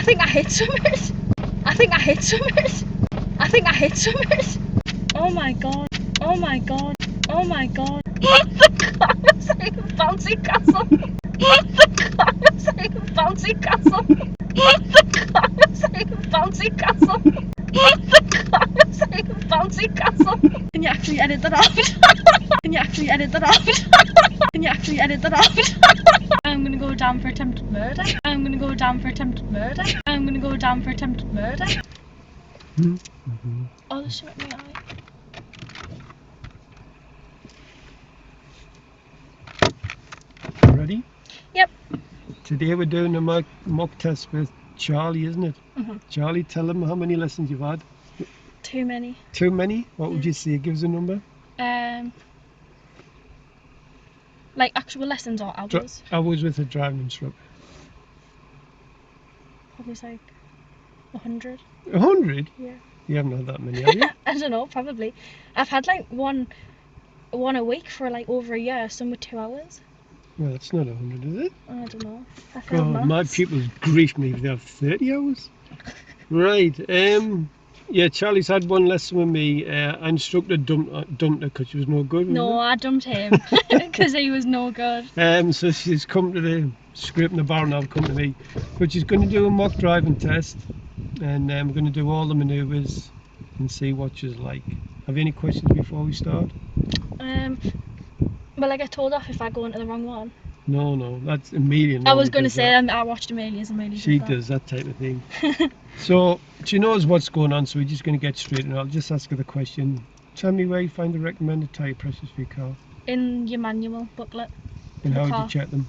think I hit something. I think I hit something. I think I hit something. Oh my god. Oh my god. Oh my god. The car was like a bouncy castle. The car was like a bouncy castle. The car was like a bouncy castle. The car was like a bouncy castle. Can you actually edit that out? Can you actually edit that out? Can you actually edit that out? I'm gonna go down for attempted murder. I'm gonna go down for attempted murder. I'm gonna go down for attempted murder. Oh, there's something in my eye. Ready? Yep. Today we're doing a mock test with Charley, isn't it? Mm-hmm. Charley, tell them how many lessons you've had. Too many. Too many? What would you say? Give us a number. Like actual lessons or hours? Hours with a driving instructor. Probably like 100. 100? Yeah. You haven't had that many, have you? I don't know, probably. I've had like one a week for like over a year, some with 2 hours. Well, that's not 100, is it? I don't know. I failed God, my maths. pupils grief me if they have 30 hours. Right, yeah, Charley's had one lesson with me. Instructor dumped her because she was no good. No, I dumped him because he was no good. So she's come to the scraping the bar now, come to me. But she's going to do a mock driving test, and we're going to do all the manoeuvres and see what she's like. Have you any questions before we start? Well, I get told off if I go into the wrong one. No, that's Amelia. I was going to say I watched Amelia's. She does that type of thing. So she knows what's going on, so we're just going to get straight in. I'll just ask her the question. Tell me where you find the recommended tyre pressures for your car. In your manual booklet. And how would you check them?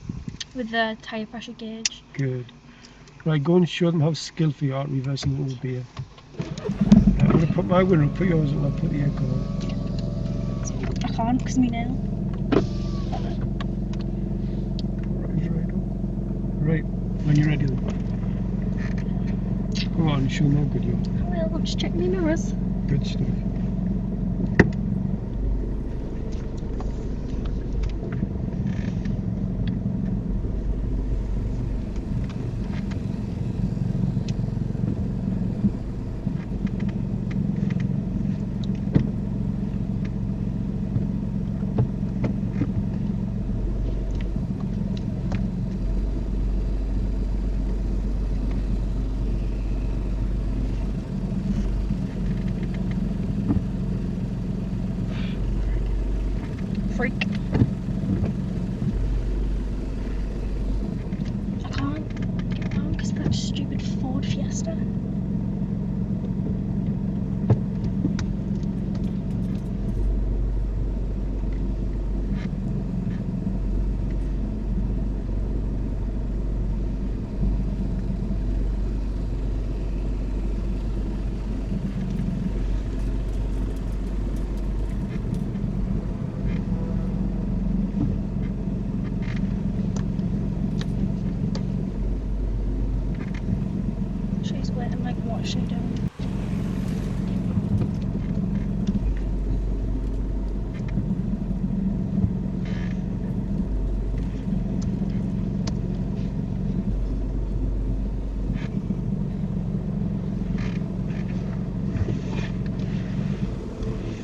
With the tyre pressure gauge. Good. Right, go and show them how skillful you are at reversing the beer. I'm going to put my window, put yours and I'll put the aircon on. I can't because of me now. Right, when you're ready then. Go on, show me how good you are. Well, I'm just checking my mirrors. Good stuff. Freak. I can't get around because of that stupid Ford Fiesta. She's wet and like, what is she doing?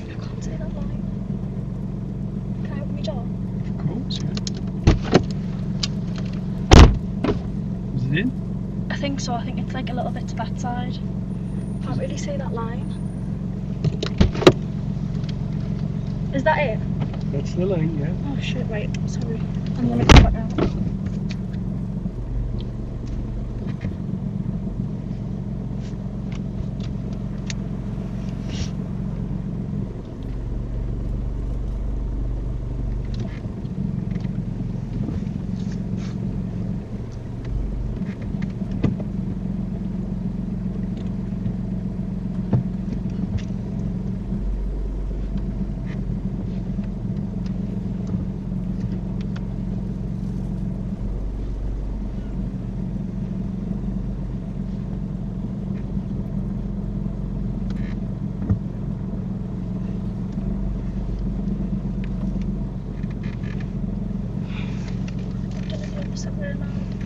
I can't see that line. Can I open my door? Of course, yeah. Is it in? I think so. I think it's like a little bit to that side. Can't really see that line. Is that it? That's the line, yeah. Oh shit, wait, sorry. I'm gonna go back out.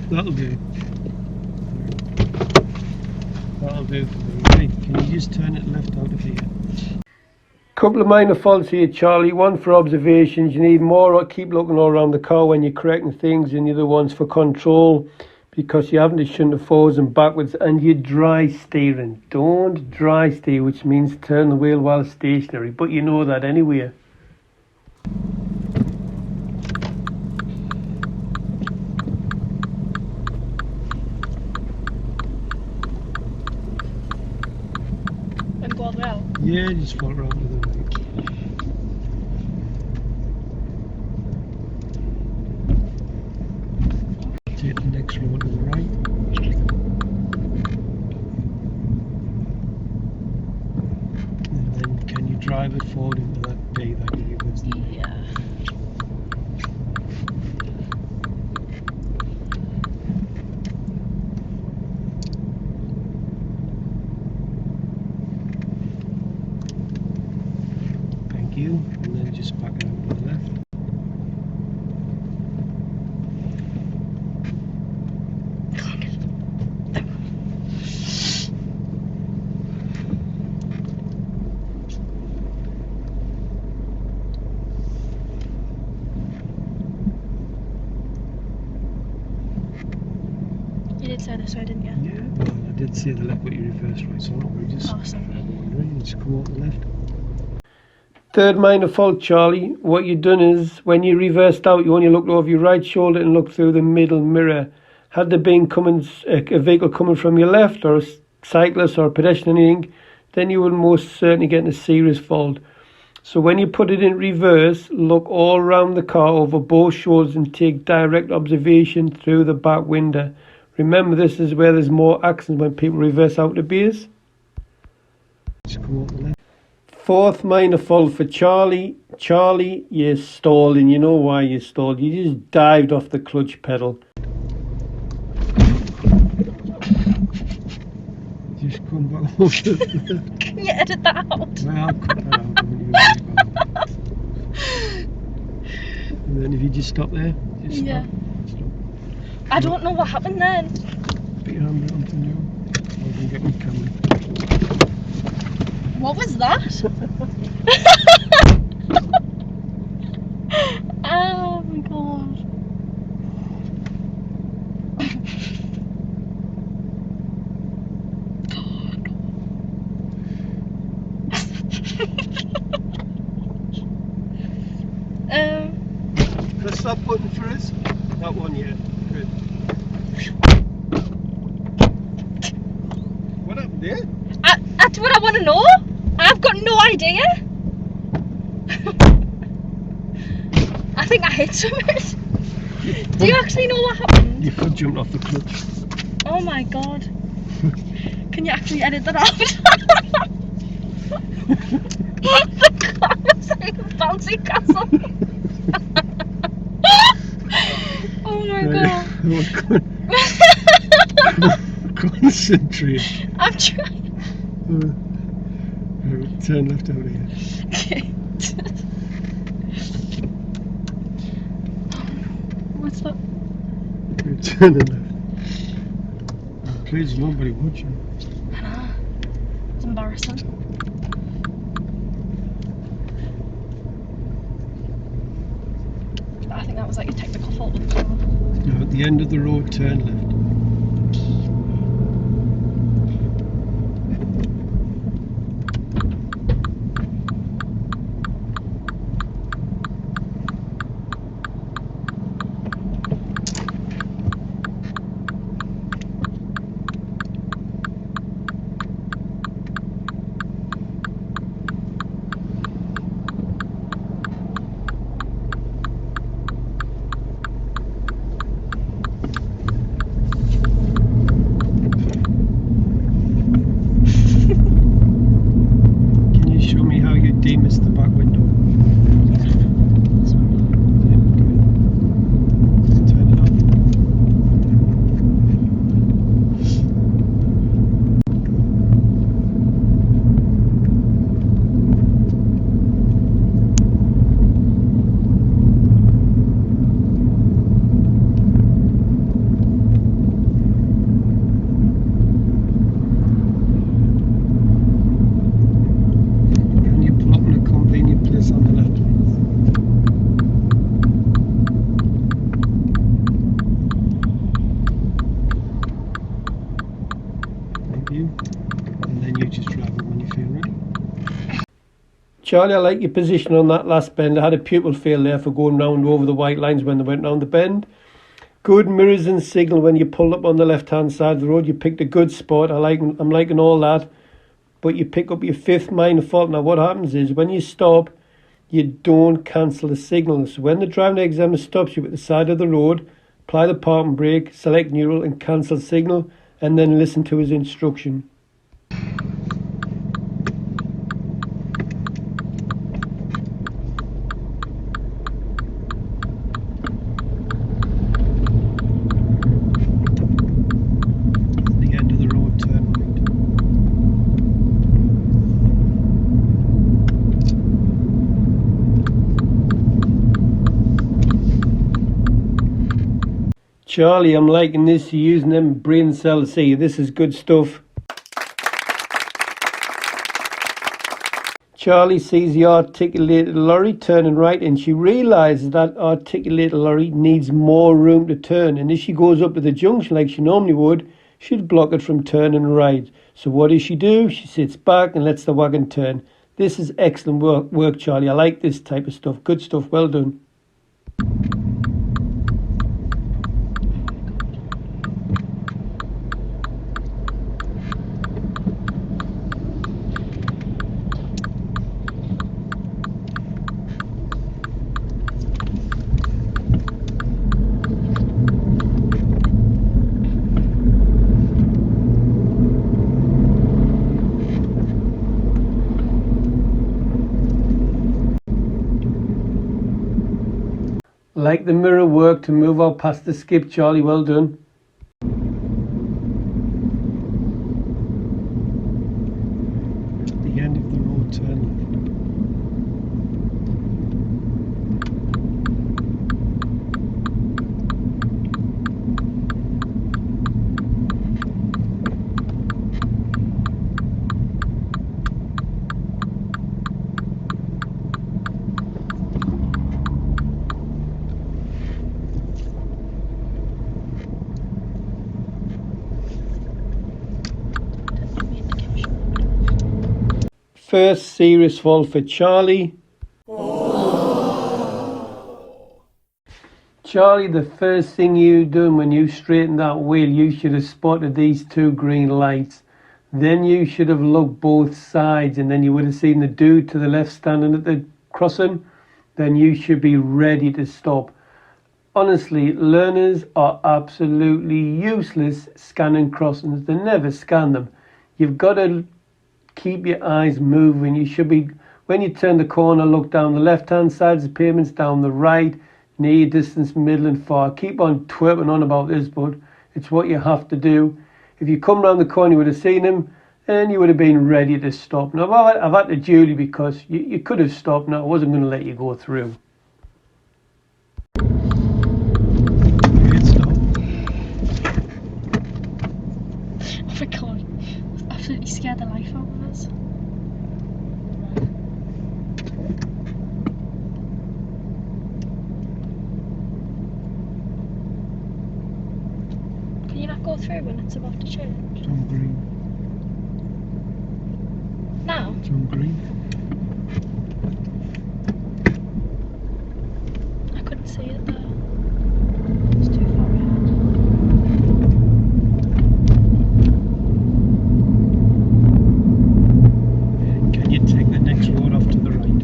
That'll do. That'll do for me. Right, can you just turn it left out of here? Couple of minor faults here, Charlie. One for observations. You need more. Keep looking all around the car when you're correcting things, and the other one's for control, because you're having to shunt the forwards and backwards, and you're dry steering. Don't dry steer, which means turn the wheel while stationary, but you know that anyway. And go all the way out. Yeah, just follow around to the right. Take the next road to the right. And then can you drive it forward into that bay that you was there? Yeah. Thank you. And then just back it out to the left. You did say this way, didn't you? Yeah, well, I did say the left, but you reversed right, so don't worry, just Awesome. just come out the left. Third minor fault, Charlie. What you've done is, when you reversed out, you only looked over your right shoulder and looked through the middle mirror. Had there been a vehicle coming from your left, or a cyclist or a pedestrian, anything, then you would most certainly get in a serious fault. So when you put it in reverse, look all around the car over both shoulders and take direct observation through the back window. Remember, this is where there's more accidents when people reverse out the bays. Just come out the left. Fourth minor fault for Charlie. Charlie, you stalled, and you know why you stalled. You just dived off the clutch pedal. Just come back over. Can you edit that out? Well, I'll cut that out. And then if you just stop there, just Yeah. stop. I don't know what happened then. Put your hand on to you. I can get my camera. What was that? Oh my god. Press that button for us. That one, yeah. Good. What happened there? That's what I want to know. I've got no idea. I think I hit something. Do you actually know what happened? Your foot jumped off the clutch. Oh my god. Can you actually edit that out? The car was like a bouncy castle. Oh my god. Concentrate. I'm trying. Turn left out here. Okay. What's that? Turn left. Please, nobody watching. I know. It's embarrassing. But I think that was like a technical fault with the car. Now at the end of the road, turn left. Missed the back window. Turn it on. Charlie, I like your position on that last bend. I had a pupil fail there for going round over the white lines when they went round the bend. Good mirrors and signal when you pulled up on the left-hand side of the road. You picked a good spot. I'm liking all that. But you pick up your fifth minor fault. Now what happens is when you stop, you don't cancel the signal. So when the driving examiner stops you at the side of the road, apply the parking brake, select neutral and cancel signal, and then listen to his instruction. Charlie, I'm liking this. You're using them brain cells. See, this is good stuff. Charlie sees the articulated lorry turning right and she realises that articulated lorry needs more room to turn. And if she goes up to the junction like she normally would, she'd block it from turning right. So what does she do? She sits back and lets the wagon turn. This is excellent work, Charlie. I like this type of stuff. Good stuff. Well done. Like the mirror work to move out past the skip, Charlie. Well done. The end of the road turn left. First serious fault for Charlie. Charlie, the first thing you done when you straightened that wheel, you should have spotted these two green lights. Then you should have looked both sides and then you would have seen the dude to the left standing at the crossing. Then you should be ready to stop. Honestly, learners are absolutely useless scanning crossings. They never scan them. You've got to keep your eyes moving. You should be, when you turn the corner, look down the left hand side of the payments, down the right, near distance, middle and far. Keep on twerping on about this, but it's what you have to do. If you come round the corner, you would have seen him and you would have been ready to stop. Now I've had to duty because you could have stopped. Now I wasn't going to let you go through. Oh my god, I've absolutely scared the life out of us. Can you not go through when it's about to change? It's on green. Now? It's on green. I couldn't see it there. It's too far ahead. Can you take the next road off to the right?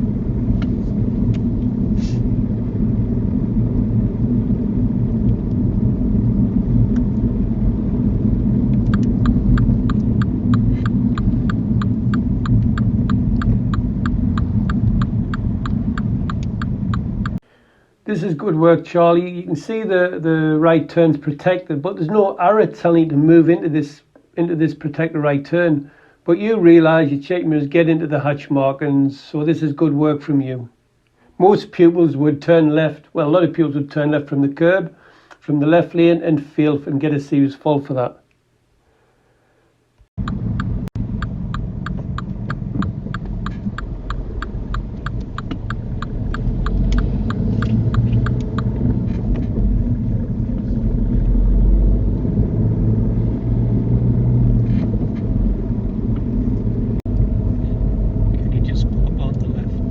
This is good work, Charlie. You can see the right turn's protected, but there's no arrow telling you to move into this protected right turn. But you realise your check mirrors get into the hatch markings, so this is good work from you. Most pupils would turn left. Well, a lot of pupils would turn left from the curb, from the left lane, and fail and get a serious fault for that. Can you just pull up on the left?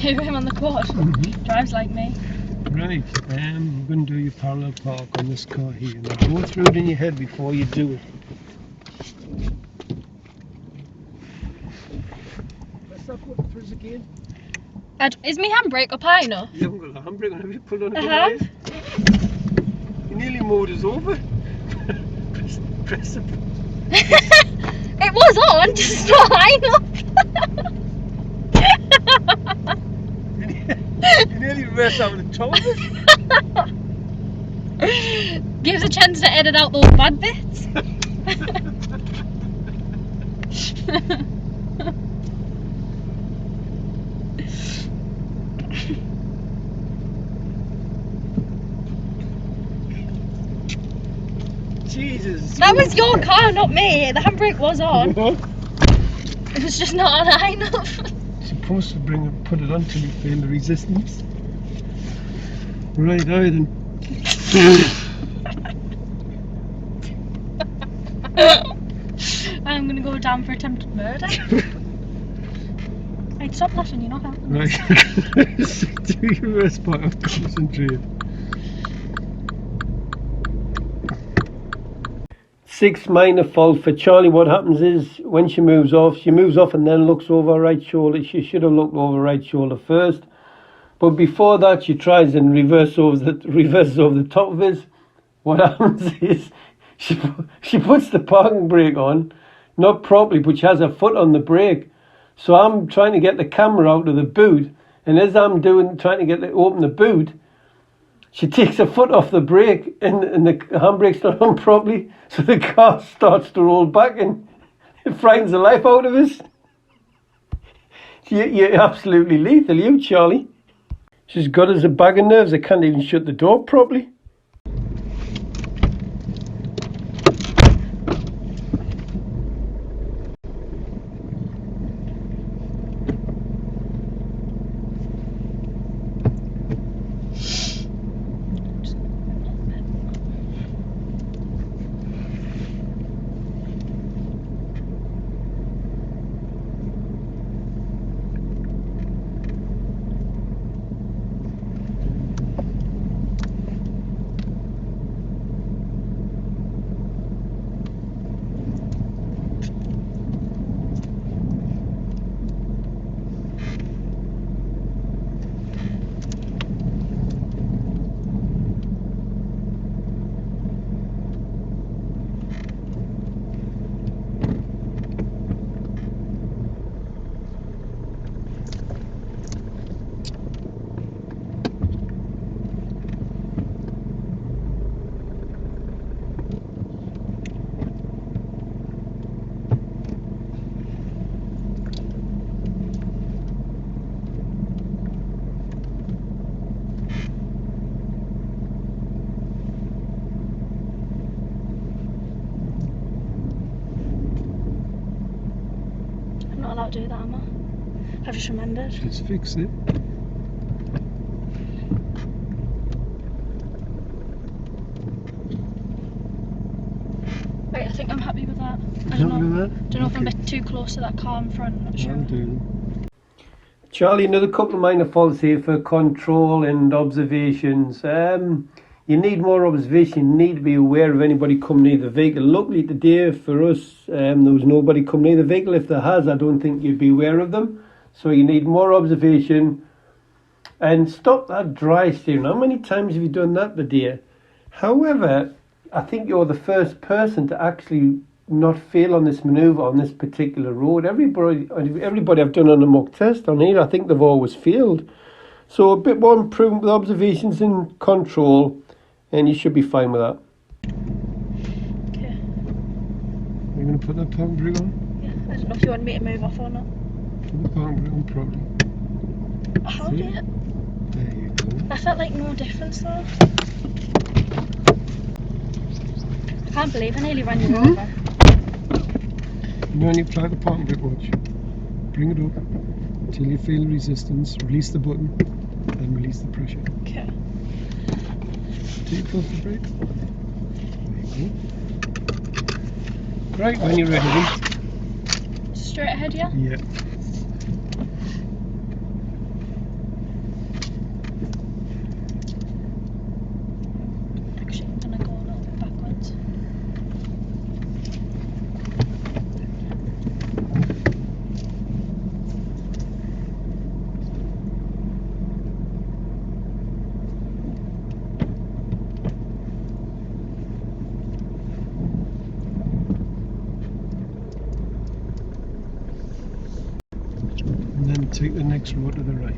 Who, him on the quad? Drives like me. Right, we're going to do your parallel park on this car here. Now go through it in your head before you do it. Press that button for us again. Is my handbrake up high enough? You haven't got a handbrake on, have you? Put it on a I couple have. of days. You nearly mowed us over. press the button. It was on, just not high enough. You nearly reversed out of the top of it. Gives a chance to edit out those bad bits. Jesus. That was your car, not me. The handbrake was on. What? It was just not on high enough. Supposed to put it on till you feel the resistance. Right, then. I'm gonna go down for attempted murder. I'd stop laughing, you're not helping. Right. Do your worst part of concentrate. 6 minor fault for Charlie. What happens is when she moves off and then looks over her right shoulder. She should have looked over her right shoulder first. But before that, she tries and reverses over the top of his. What happens is she puts the parking brake on, not properly, but she has her foot on the brake. So I'm trying to get the camera out of the boot, and as I'm trying to open the boot, she takes her foot off the brake, and the handbrake's not on properly, so the car starts to roll back, and it frightens the life out of us. You're absolutely lethal, you, Charlie. She's got us a bag of nerves. I can't even shut the door properly. I'm not allowed to do that, am I? I've just remembered. Just fix it. Wait, I think I'm happy with that. I Happy don't know. with that? Don't know if I'm a Okay. bit too close to that car in front. I'm not sure. I'll do. Charlie, another couple of minor faults here for control and observations. You need more observation. You need to be aware of anybody coming near the vehicle. Luckily today for us, there was nobody coming near the vehicle. If there has, I don't think you'd be aware of them. So you need more observation. And stop that dry steering. How many times have you done that today? However, I think you're the first person to actually not fail on this manoeuvre on this particular road. Everybody I've done on a mock test on here, I think they've always failed. So a bit more improvement with observations and control, and you should be fine with that. Okay. Are you going to put that parking brake on? Yeah. I don't know if you want me to move off or not. Put the parking brake on properly. I held See? it. There you go. I felt like no difference though. I can't believe I nearly ran you over. You know when you apply the parking brake, watch. Bring it up until you feel the resistance. Release the button, then release the pressure. Okay. Take it off the brake. There you go. Right, when you're ready. Straight ahead, yeah? Yeah. and then take the next road to the right.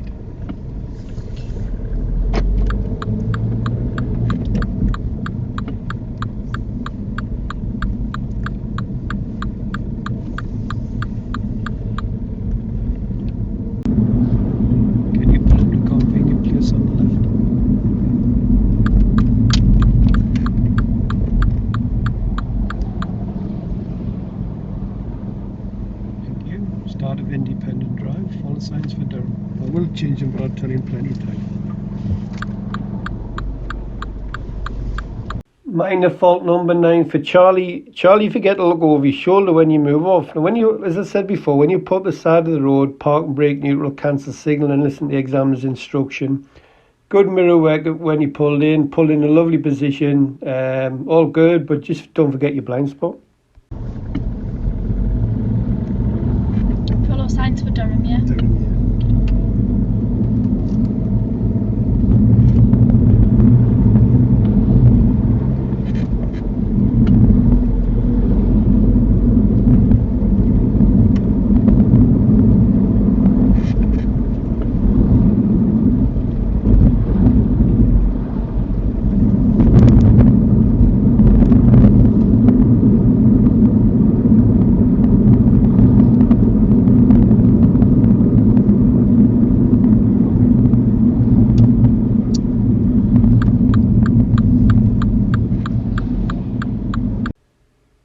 Can you pull up the convenient place on the left? Thank you. Start of independent drive, follow signs for Durham. I will change them, but I'll tell you in plenty of time. Minor fault number 9 for Charlie. Charlie, forget to look over your shoulder when you move off. Now, when you, as I said before, when you put up the side of the road, park and brake neutral, cancel signal, and listen to the examiner's instruction. Good mirror work when you pulled in a lovely position. All good, but just don't forget your blind spot. Follow signs for Durham, yeah? Durham, yeah.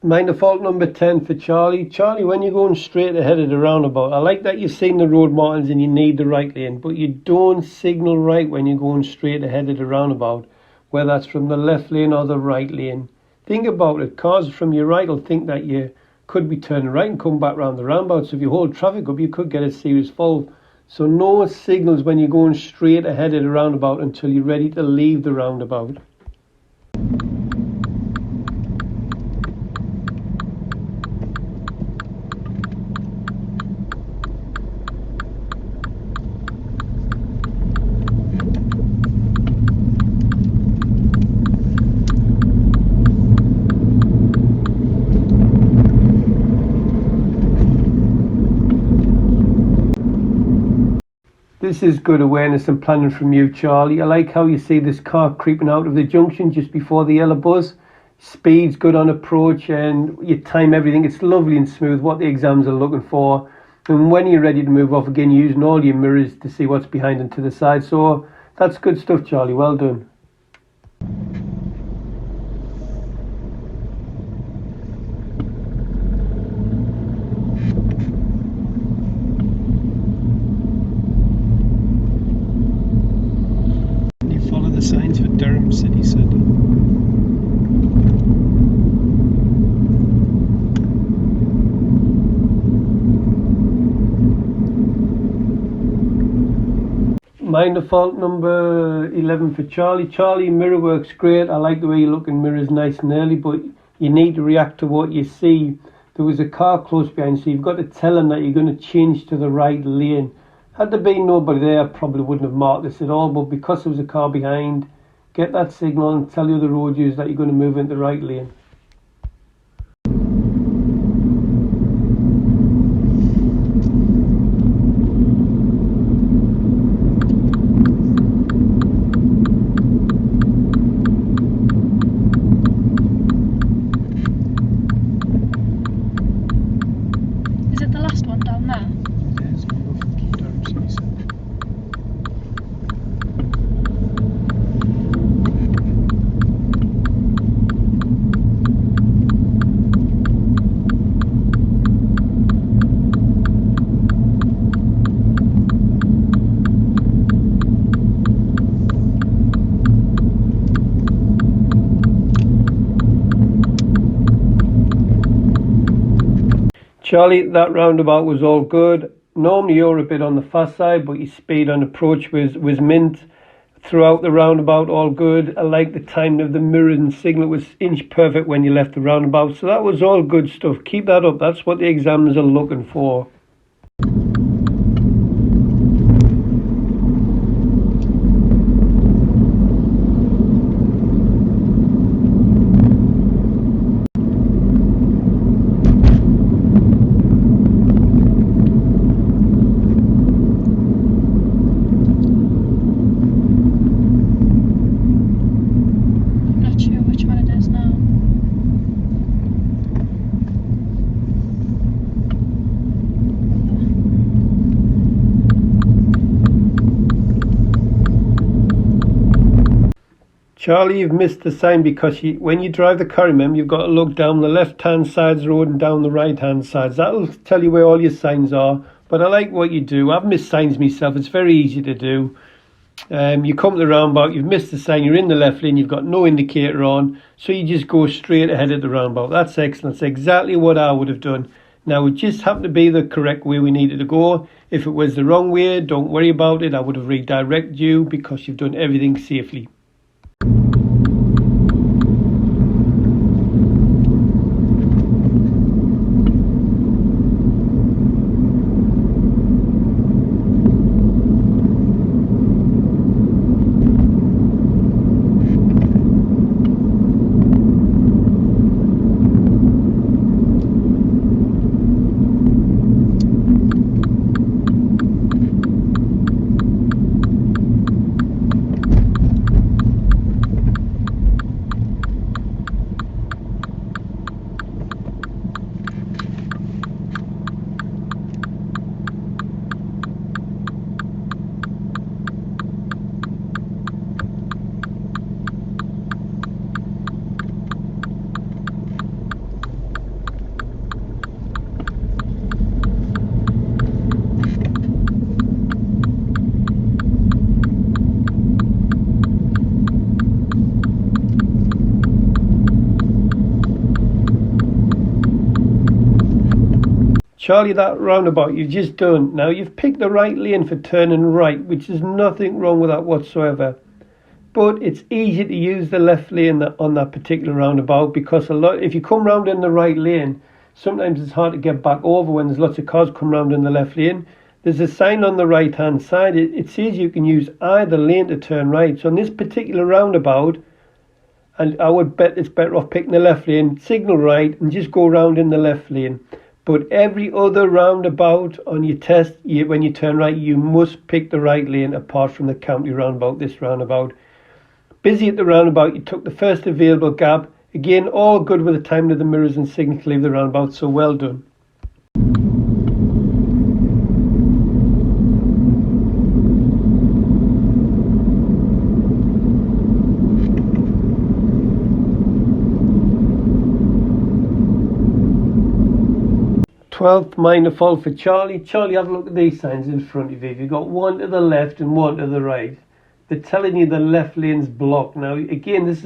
Minor fault number 10 for Charlie. Charlie, when you're going straight ahead of the roundabout, I like that you've seen the road markings and you need the right lane, but you don't signal right when you're going straight ahead of the roundabout, whether that's from the left lane or the right lane. Think about it. Cars from your right will think that you could be turning right and come back round the roundabout. So if you hold traffic up, you could get a serious fault. So no signals when you're going straight ahead of the roundabout until you're ready to leave the roundabout. This is good awareness and planning from you, Charlie. I like how you see this car creeping out of the junction just before the yellow buzz. Speed's good on approach and you time everything. It's lovely and smooth, what the exams are looking for. And when you're ready to move off again, you're using all your mirrors to see what's behind and to the side. So that's good stuff, Charlie. Well done. The signs for Durham City Centre. Minor fault number 11 for Charlie. Charlie, mirror works great. I like the way you look in mirrors nice and early, but you need to react to what you see. There was a car close behind, so you've got to tell them that you're going to change to the right lane. Had there been nobody there, I probably wouldn't have marked this at all, but because there was a car behind, get that signal and tell the other road users that you're going to move into the right lane. Is it the last one down there? Yeah, it's going off the Durham City Centre. Charlie, that roundabout was all good. Normally you're a bit on the fast side, but your speed on approach was mint. Throughout the roundabout, all good. I like the timing of the mirrors and signal. It was inch perfect when you left the roundabout. So that was all good stuff. Keep that up. That's what the examiners are looking for. Charlie, you've missed the sign because when you drive the car, remember, you've got to look down the left-hand side of the road and down the right-hand side. That'll tell you where all your signs are. But I like what you do. I've missed signs myself. It's very easy to do. You come to the roundabout, you've missed the sign, you're in the left lane, you've got no indicator on, so you just go straight ahead at the roundabout. That's excellent. That's exactly what I would have done. Now, it just happened to be the correct way we needed to go. If it was the wrong way, don't worry about it. I would have redirected you because you've done everything safely. Charlie, that roundabout you've just done, now you've picked the right lane for turning right, which is nothing wrong with that whatsoever. But it's easy to use the left lane on that particular roundabout because if you come round in the right lane, sometimes it's hard to get back over when there's lots of cars come round in the left lane. There's a sign on the right hand side. It says you can use either lane to turn right. So on this particular roundabout, and I would bet it's better off picking the left lane, signal right and just go round in the left lane. But every other roundabout on your test, when you turn right, you must pick the right lane apart from the county roundabout, this roundabout. Busy at the roundabout, you took the first available gap. Again, all good with the timing of the mirrors and signal to leave the roundabout, so well done. 12th minor fault for Charlie. Charlie, have a look at these signs in front of you. You've got one to the left and one to the right. They're telling you the left lane's blocked. Now, again, this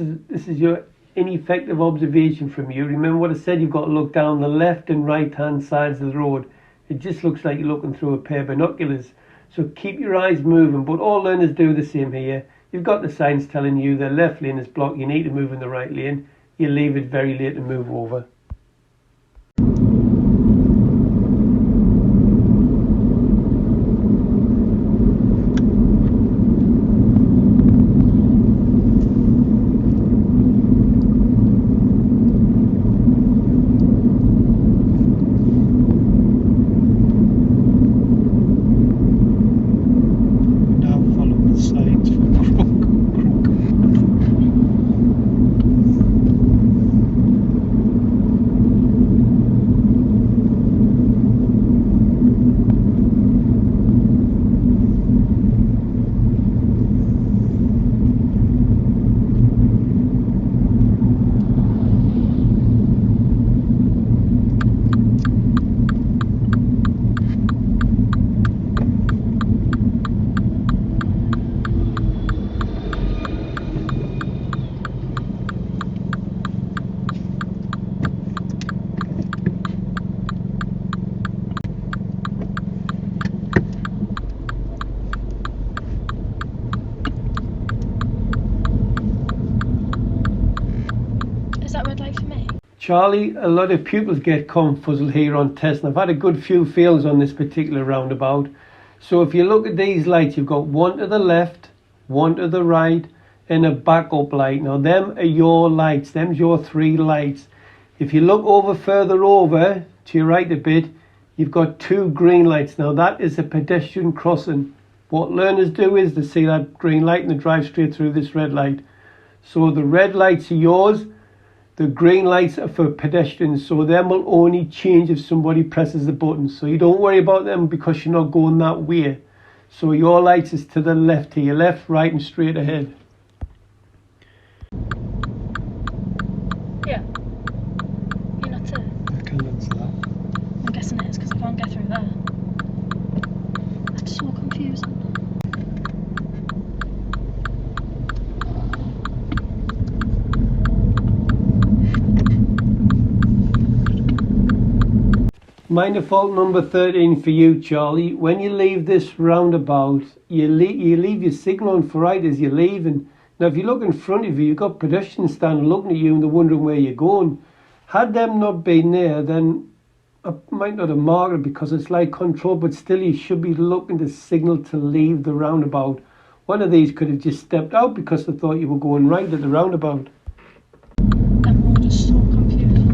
is your ineffective observation from you. Remember what I said, you've got to look down the left and right hand sides of the road. It just looks like you're looking through a pair of binoculars. So keep your eyes moving, but all learners do the same here. You've got the signs telling you the left lane is blocked, you need to move in the right lane. You leave it very late to move over. Charlie, a lot of pupils get confuzzled here on test, and I've had a good few fails on this particular roundabout. So if you look at these lights, you've got one to the left, one to the right, and a backup light. Now them are your lights, them's your three lights. If you look over further over, to your right a bit, you've got two green lights. Now that is a pedestrian crossing. What learners do is they see that green light and they drive straight through this red light. So the red lights are yours. The green lights are for pedestrians, so them will only change if somebody presses the button. So you don't worry about them because you're not going that way. So your lights is to the left here, left, right and straight ahead. confusing. Minor fault number 13 for you, Charlie. When you leave this roundabout, you leave your signal on for right as you're leaving. Now, if you look in front of you, you've got pedestrians standing looking at you and they're wondering where you're going. Had them not been there, then I might not have marked it because it's like control, but still you should be looking to signal to leave the roundabout. One of these could have just stepped out because they thought you were going right at the roundabout. That road is so confusing.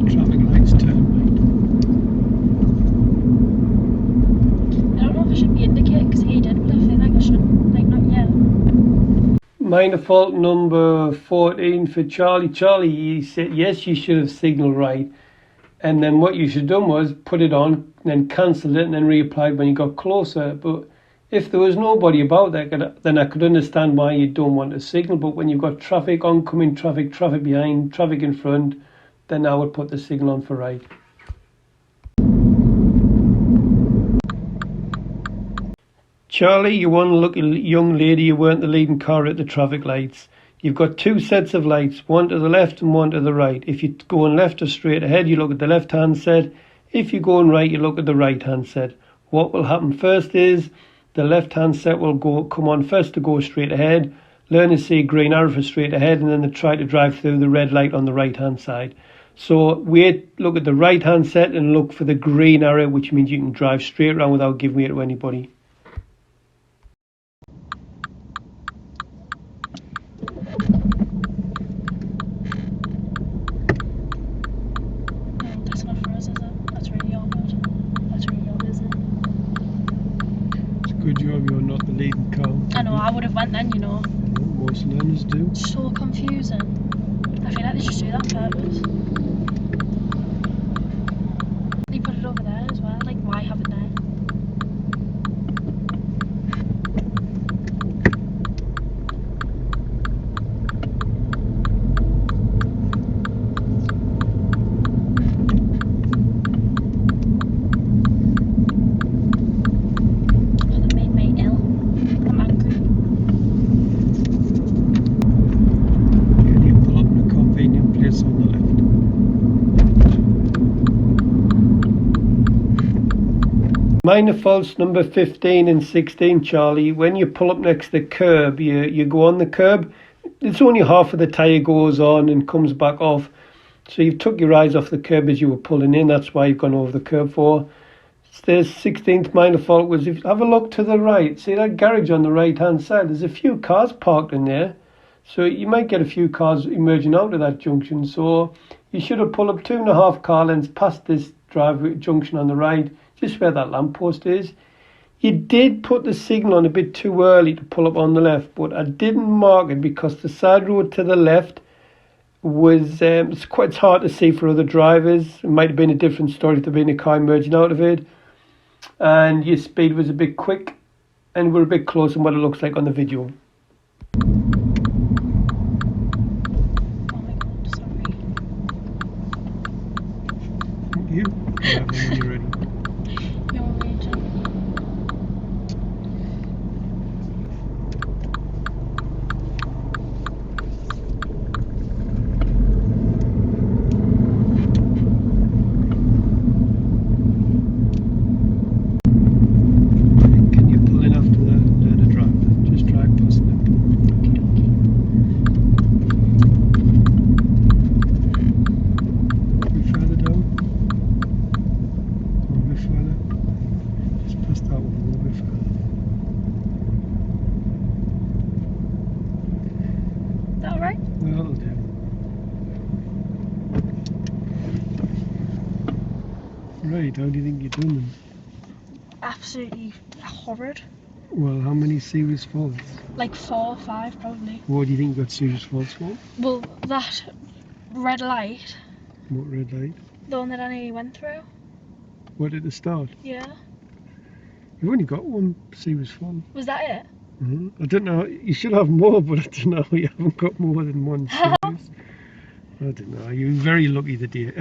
Traffic lights turn I don't know if I should be indicating because he did, but I feel like I should, like, not yet. Minor fault number 14 for Charlie. Charlie, you said yes, you should have signalled right. And then what you should have done was put it on, then cancelled it, and then reapplied when you got closer. But if there was nobody about that, then I could understand why you don't want to signal. But when you've got traffic, oncoming traffic, traffic behind, traffic in front, then I would put the signal on for right. Charlie, you one lucky young lady, you weren't the leading car at the traffic lights. You've got two sets of lights, one to the left and one to the right. If you're going left or straight ahead, you look at the left-hand set. If you're going right, you look at the right-hand set. What will happen first is the left-hand set will come on first to go straight ahead, learn to see green arrow for straight ahead, and then they try to drive through the red light on the right-hand side. So look at the right-hand set and look for the green arrow, which means you can drive straight around without giving way to anybody. That's not for us, is it? That's really awkward. That's really odd, isn't it? It's a good job you're not the leading car. I know, I would have went then, you know. Most learners do. It's so confusing. I feel like they just do that on purpose. They put it over there as well, like why have it there? Minor faults number 15 and 16, Charlie. When you pull up next to the curb, you go on the curb. It's only half of the tyre goes on and comes back off. So you've took your eyes off the curb as you were pulling in. That's why you've gone over the curb for. The 16th minor fault was, if have a look to the right. See that garage on the right-hand side? There's a few cars parked in there. So you might get a few cars emerging out of that junction. So you should have pulled up 2.5 car lengths past this driveway junction on the right, just where that lamppost is. You did put the signal on a bit too early to pull up on the left, but I didn't mark it because the side road to the left was it's hard to see for other drivers. It might have been a different story if there'd been a car emerging out of it, and your speed was a bit quick and we're a bit closer than what it looks like on the video. Oh my god, sorry. Thank you. When you're ready. You're raging. Can you pull in after the driver? Just drive past them. A bit further down. A bit further. Just past that one a little bit further. Is that alright? That'll do. Right, how do you think you're doing? Absolutely horrid. Well, how many serious faults? Like 4 or 5 probably. What do you think you got serious faults for? Well, that red light, What red light? the one that I nearly went through. What at the start? Yeah. You've only got one serious fault. Was that it? I don't know. You should have more, but I don't know. You haven't got more than one serious. I don't know. You're very lucky the day.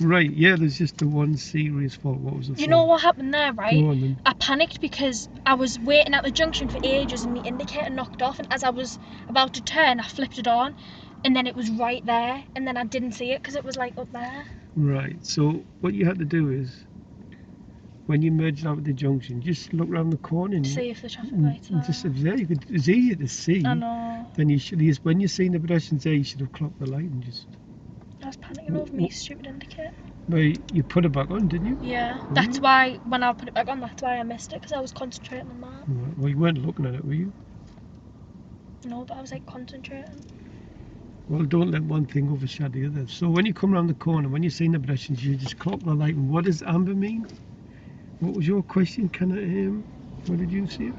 Right, yeah, there's just the one serious fault. What was the fault? You know what happened there, right? Go on then. I panicked because I was waiting at the junction for ages and the indicator knocked off, and as I was about to turn, I flipped it on, and then it was right there, and then I didn't see it because it was like up there. Right, so what you had to do is, when you merged out with the junction, just look around the corner and To see if the traffic lights are. just there. It's easier to see. I know. Then you should, when you're seeing the pedestrians there, you should have clocked the light and just. I was panicking over me stupid indicator. Well, you put it back on, didn't you? Yeah, that's why when I put it back on, that's why I missed it, because I was concentrating on that. Right. Well, you weren't looking at it, were you? No, but I was like concentrating. Well, don't let one thing overshadow the other. So when you come around the corner, when you're seeing the pedestrians, you just clock the light. And what does amber mean? What was your question? What did you see?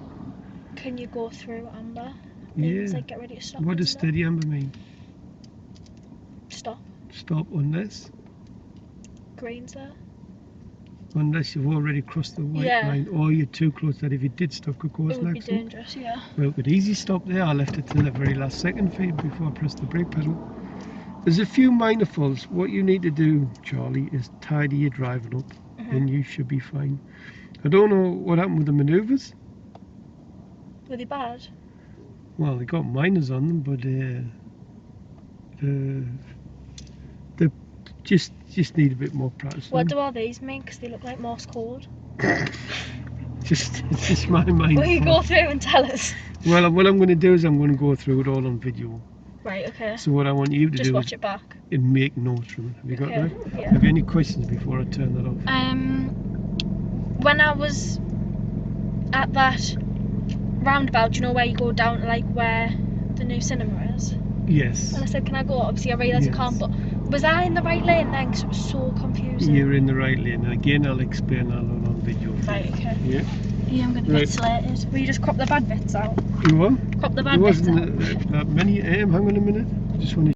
Can you go through amber? Yeah. It's like get ready to stop. What does isn't steady amber mean? it? Stop. Stop unless Green's there. you've already crossed the white Yeah. line, or you're too close that if you did stop, could cause It an would be accident. dangerous, yeah. Well, with easy stop there, I left it till the very last second for you before I pressed the brake pedal. There's a few minor faults. What you need to do, Charlie, is tidy your driving up, and you should be fine. I don't know what happened with the manoeuvres. Were they bad? Well, they got minors on them, but they just need a bit more practice. What do all these mean? Because they look like Morse code. It's just my mind. Will you go through and tell us? Well, what I'm going to do is I'm going to go through it all on video. Right, okay. So what I want you to Just do watch is it back. make notes from it. Have you got Okay, that? yeah. Have you any questions before I turn that off? When I was at that roundabout, you know where you go down to like where the new cinema is? Yes. And I said, can I go? Obviously I realised Yes. I can't, but was I in the right lane then? Because it was so confusing. You're in the right lane. And again, I'll explain that all on video. Right, okay. Yeah. Yeah, I'm going to Right. get slated. Will you just crop the bad bits out? You what? Crop the There bad bits out. wasn't that many. Hang on a minute. I just want to